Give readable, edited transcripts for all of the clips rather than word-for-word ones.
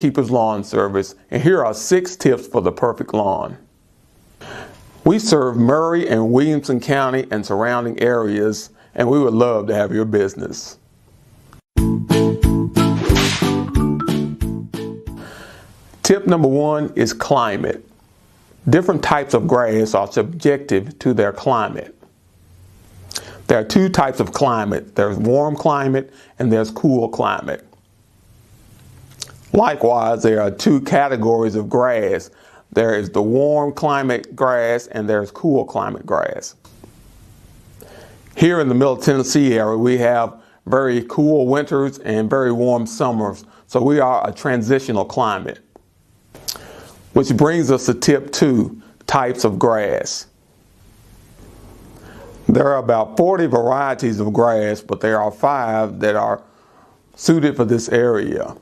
Keeper's Lawn Service, and here are 6 tips for the perfect lawn. We serve Murray and Williamson County and surrounding areas, and we would love to have your business. Tip number 1 is climate. Different types of grass are subjective to their climate. There are 2 types of climate. There's warm climate and there's cool climate. Likewise, there are 2 categories of grass. There is the warm climate grass and there's cool climate grass. Here in the Middle Tennessee area, we have very cool winters and very warm summers. So we are a transitional climate. Which brings us to tip 2, types of grass. There are about 40 varieties of grass, but there are 5 that are suited for this area.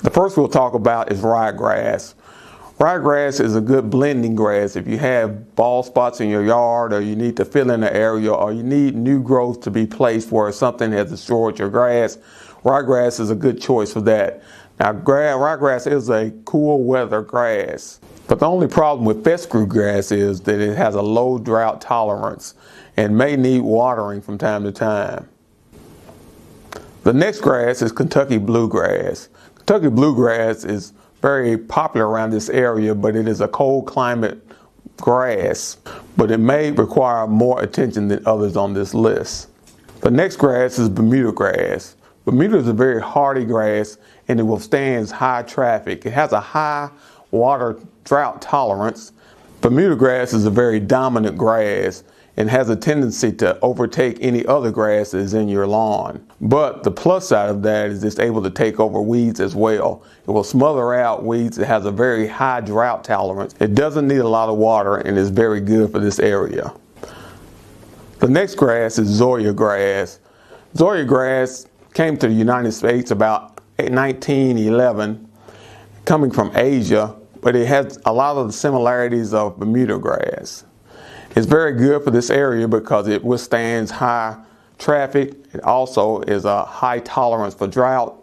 The first we'll talk about is ryegrass. Ryegrass is a good blending grass. If you have bald spots in your yard, or you need to fill in an area, or you need new growth to be placed where something has destroyed your grass, ryegrass is a good choice for that. Now, ryegrass is a cool weather grass, but the only problem with fescue grass is that it has a low drought tolerance and may need watering from time to time. The next grass is Kentucky bluegrass. Kentucky bluegrass is very popular around this area, but it is a cold climate grass, but it may require more attention than others on this list. The next grass is Bermuda grass. Bermuda is a very hardy grass and it withstands high traffic. It has a high water drought tolerance. Bermuda grass is a very dominant grass and has a tendency to overtake any other grasses in your lawn. But the plus side of that is it's able to take over weeds as well. It will smother out weeds. It has a very high drought tolerance. It doesn't need a lot of water and is very good for this area. The next grass is Zoysia grass. Zoysia grass came to the United States about 1911, coming from Asia, but it has a lot of the similarities of Bermuda grass. It's very good for this area because it withstands high traffic. It also is a high tolerance for drought,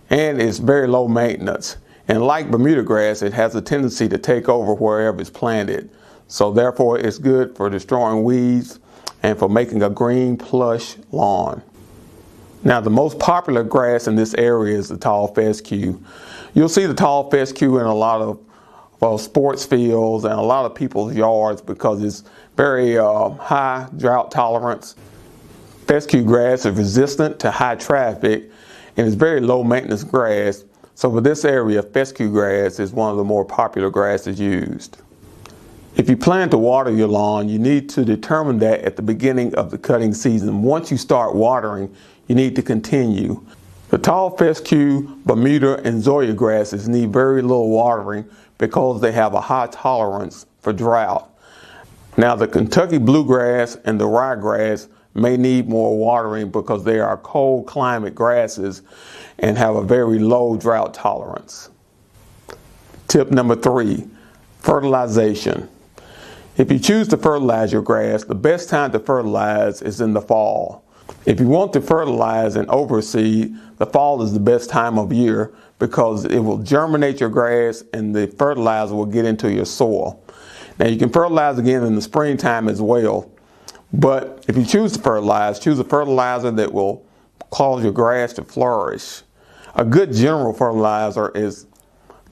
and it's very low maintenance. And like Bermuda grass, it has a tendency to take over wherever it's planted. So therefore, it's good for destroying weeds and for making a green plush lawn. Now, the most popular grass in this area is the tall fescue. You'll see the tall fescue in a lot of sports fields and a lot of people's yards because it's very high drought tolerance. Fescue grass is resistant to high traffic and it's very low maintenance grass. So for this area, fescue grass is one of the more popular grasses used. If you plan to water your lawn, you need to determine that at the beginning of the cutting season. Once you start watering, you need to continue. The tall fescue, Bermuda, and Zoysia grasses need very little watering because they have a high tolerance for drought. Now, the Kentucky bluegrass and the ryegrass may need more watering because they are cold climate grasses and have a very low drought tolerance. Tip number 3, fertilization. If you choose to fertilize your grass, the best time to fertilize is in the fall. If you want to fertilize and overseed, the fall is the best time of year because it will germinate your grass and the fertilizer will get into your soil. Now, you can fertilize again in the springtime as well, but if you choose to fertilize, choose a fertilizer that will cause your grass to flourish. A good general fertilizer is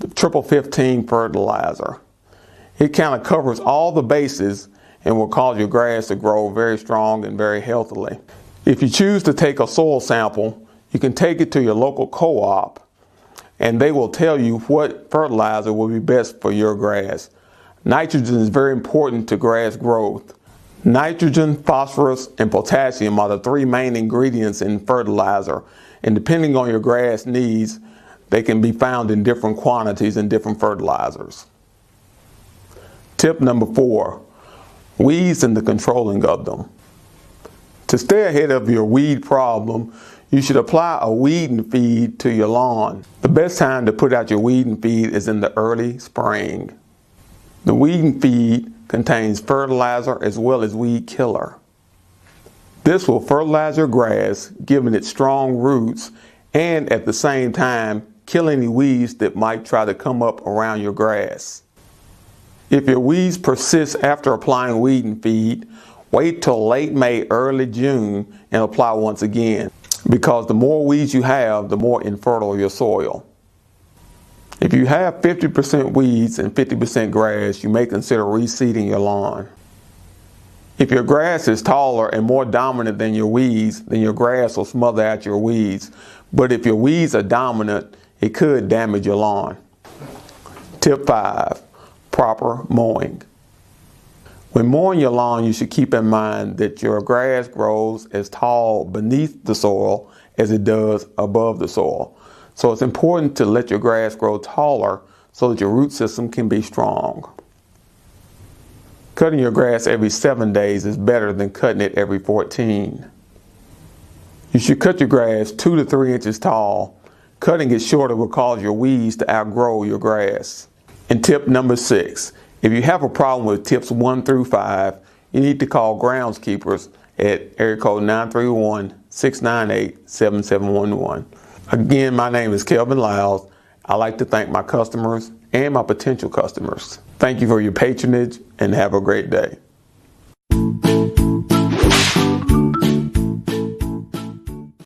the 15-15 fertilizer. It kind of covers all the bases and will cause your grass to grow very strong and very healthily. If you choose to take a soil sample, you can take it to your local co-op and they will tell you what fertilizer will be best for your grass. Nitrogen is very important to grass growth. Nitrogen, phosphorus, and potassium are the 3 main ingredients in fertilizer, and depending on your grass needs, they can be found in different quantities in different fertilizers. Tip number 4, weeds and the controlling of them. To stay ahead of your weed problem, you should apply a weeding feed to your lawn. The best time to put out your weeding feed is in the early spring. The weeding feed contains fertilizer as well as weed killer. This will fertilize your grass, giving it strong roots and at the same time, kill any weeds that might try to come up around your grass. If your weeds persist after applying weeding feed, wait till late May, early June and apply once again, because the more weeds you have, the more infertile your soil. If you have 50% weeds and 50% grass, you may consider reseeding your lawn. If your grass is taller and more dominant than your weeds, then your grass will smother out your weeds. But if your weeds are dominant, it could damage your lawn. Tip 5, proper mowing. When mowing your lawn, you should keep in mind that your grass grows as tall beneath the soil as it does above the soil. So it's important to let your grass grow taller so that your root system can be strong. Cutting your grass every 7 days is better than cutting it every 14. You should cut your grass 2 to 3 inches tall. Cutting it shorter will cause your weeds to outgrow your grass. And tip number 6, if you have a problem with tips 1 through 5, you need to call groundskeepers at area code 931-698-7711. Again, my name is Kelvin Lyles. I'd like to thank my customers and my potential customers. Thank you for your patronage and have a great day.